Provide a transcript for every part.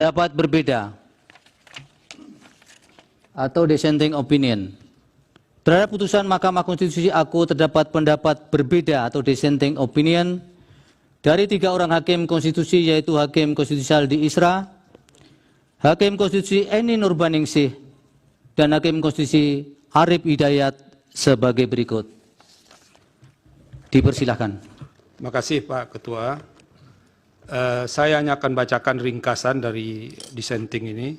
Pendapat berbeda atau dissenting opinion. Terhadap putusan Mahkamah Konstitusi aku terdapat pendapat berbeda atau dissenting opinion dari 3 orang hakim konstitusi, yaitu Hakim Konstitusi Saldi Isra, Hakim Konstitusi Eni Nurbaningsih, dan Hakim Konstitusi Arif Hidayat sebagai berikut. Dipersilahkan. Terima kasih Pak Ketua. Saya hanya akan bacakan ringkasan dari dissenting ini.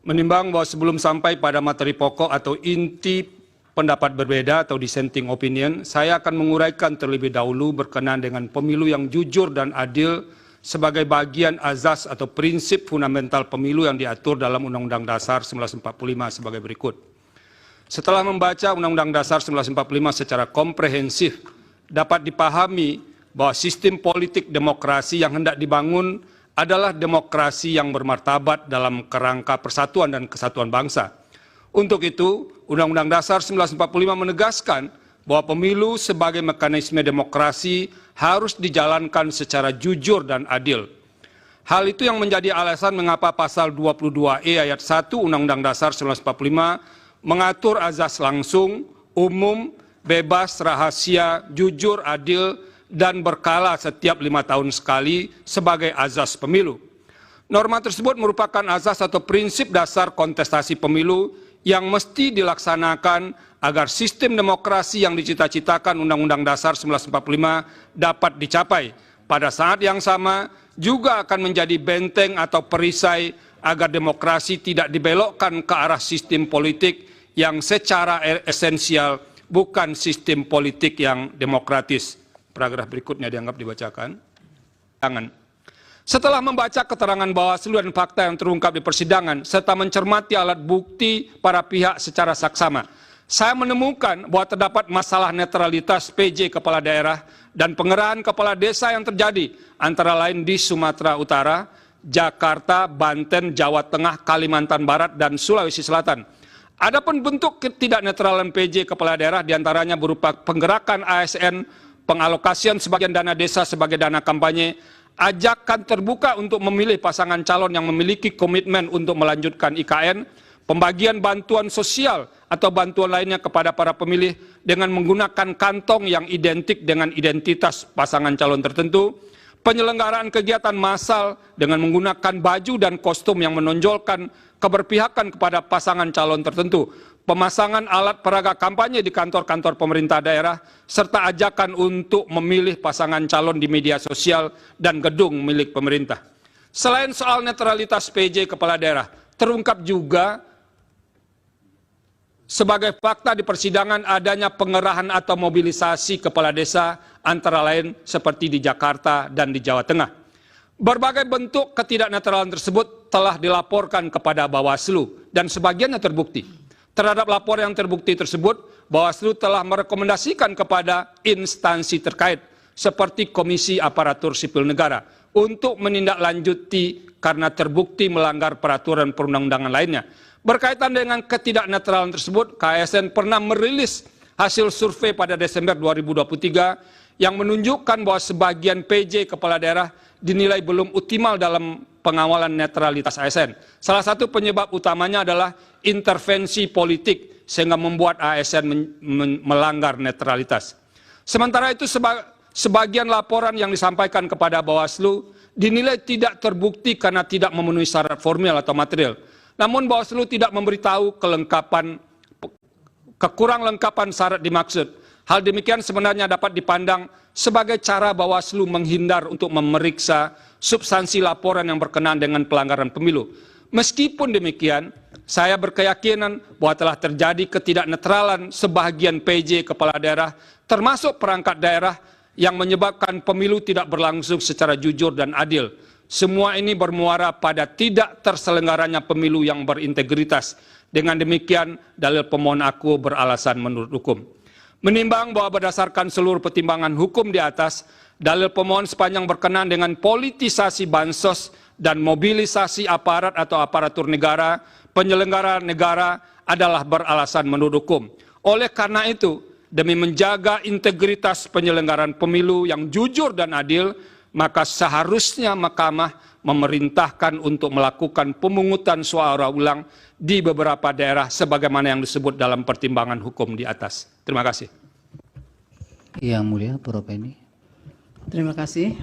Menimbang bahwa sebelum sampai pada materi pokok atau inti pendapat berbeda atau dissenting opinion, saya akan menguraikan terlebih dahulu berkenaan dengan pemilu yang jujur dan adil sebagai bagian azas atau prinsip fundamental pemilu yang diatur dalam Undang-Undang Dasar 1945 sebagai berikut. Setelah membaca Undang-Undang Dasar 1945 secara komprehensif, dapat dipahami bahwa sistem politik demokrasi yang hendak dibangun adalah demokrasi yang bermartabat dalam kerangka persatuan dan kesatuan bangsa. Untuk itu, Undang-Undang Dasar 1945 menegaskan bahwa pemilu sebagai mekanisme demokrasi harus dijalankan secara jujur dan adil. Hal itu yang menjadi alasan mengapa pasal 22E ayat 1 Undang-Undang Dasar 1945 mengatur azas langsung, umum, bebas, rahasia, jujur, adil, dan berkala setiap 5 tahun sekali sebagai azas pemilu. Norma tersebut merupakan azas atau prinsip dasar kontestasi pemilu yang mesti dilaksanakan agar sistem demokrasi yang dicita-citakan Undang-Undang Dasar 1945 dapat dicapai. Pada saat yang sama juga akan menjadi benteng atau perisai agar demokrasi tidak dibelokkan ke arah sistem politik yang secara esensial bukan sistem politik yang demokratis. Paragraf berikutnya dianggap dibacakan. Setelah membaca keterangan Bawaslu dan fakta yang terungkap di persidangan, serta mencermati alat bukti para pihak secara saksama, saya menemukan bahwa terdapat masalah netralitas PJ Kepala Daerah dan pengerahan Kepala Desa yang terjadi, antara lain di Sumatera Utara, Jakarta, Banten, Jawa Tengah, Kalimantan Barat, dan Sulawesi Selatan. Adapun bentuk ketidaknetralan PJ Kepala Daerah diantaranya berupa penggerakan ASN, pengalokasian sebagian dana desa sebagai dana kampanye, ajakan terbuka untuk memilih pasangan calon yang memiliki komitmen untuk melanjutkan IKN, pembagian bantuan sosial atau bantuan lainnya kepada para pemilih dengan menggunakan kantong yang identik dengan identitas pasangan calon tertentu, penyelenggaraan kegiatan massal dengan menggunakan baju dan kostum yang menonjolkan keberpihakan kepada pasangan calon tertentu, pemasangan alat peraga kampanye di kantor-kantor pemerintah daerah, serta ajakan untuk memilih pasangan calon di media sosial dan gedung milik pemerintah. Selain soal netralitas PJ Kepala Daerah, terungkap juga sebagai fakta di persidangan adanya pengerahan atau mobilisasi kepala desa, antara lain seperti di Jakarta dan di Jawa Tengah. Berbagai bentuk ketidaknetralan tersebut telah dilaporkan kepada Bawaslu dan sebagiannya terbukti. Terhadap laporan yang terbukti tersebut, Bawaslu telah merekomendasikan kepada instansi terkait seperti Komisi Aparatur Sipil Negara untuk menindaklanjuti karena terbukti melanggar peraturan perundang-undangan lainnya. Berkaitan dengan ketidaknetralan tersebut, KSN pernah merilis hasil survei pada Desember 2023 yang menunjukkan bahwa sebagian PJ Kepala Daerah dinilai belum optimal dalam pengawalan netralitas ASN. Salah satu penyebab utamanya adalah intervensi politik sehingga membuat ASN melanggar netralitas. Sementara itu sebagian laporan yang disampaikan kepada Bawaslu dinilai tidak terbukti karena tidak memenuhi syarat formil atau material. Namun Bawaslu tidak memberitahu kekurang lengkapan syarat dimaksud. Hal demikian sebenarnya dapat dipandang sebagai cara Bawaslu menghindar untuk memeriksa substansi laporan yang berkenaan dengan pelanggaran pemilu. Meskipun demikian, saya berkeyakinan bahwa telah terjadi ketidaknetralan sebagian PJ Kepala Daerah, termasuk perangkat daerah, yang menyebabkan pemilu tidak berlangsung secara jujur dan adil. Semua ini bermuara pada tidak terselenggaranya pemilu yang berintegritas. Dengan demikian, dalil pemohon aku beralasan menurut hukum. Menimbang bahwa berdasarkan seluruh pertimbangan hukum di atas, dalil pemohon sepanjang berkenaan dengan politisasi bansos dan mobilisasi aparat atau aparatur negara, penyelenggara negara adalah beralasan menurut hukum. Oleh karena itu, demi menjaga integritas penyelenggaraan pemilu yang jujur dan adil, maka seharusnya Mahkamah memerintahkan untuk melakukan pemungutan suara ulang di beberapa daerah sebagaimana yang disebut dalam pertimbangan hukum di atas. Terima kasih. Yang Mulia, Prof. Eni. Terima kasih.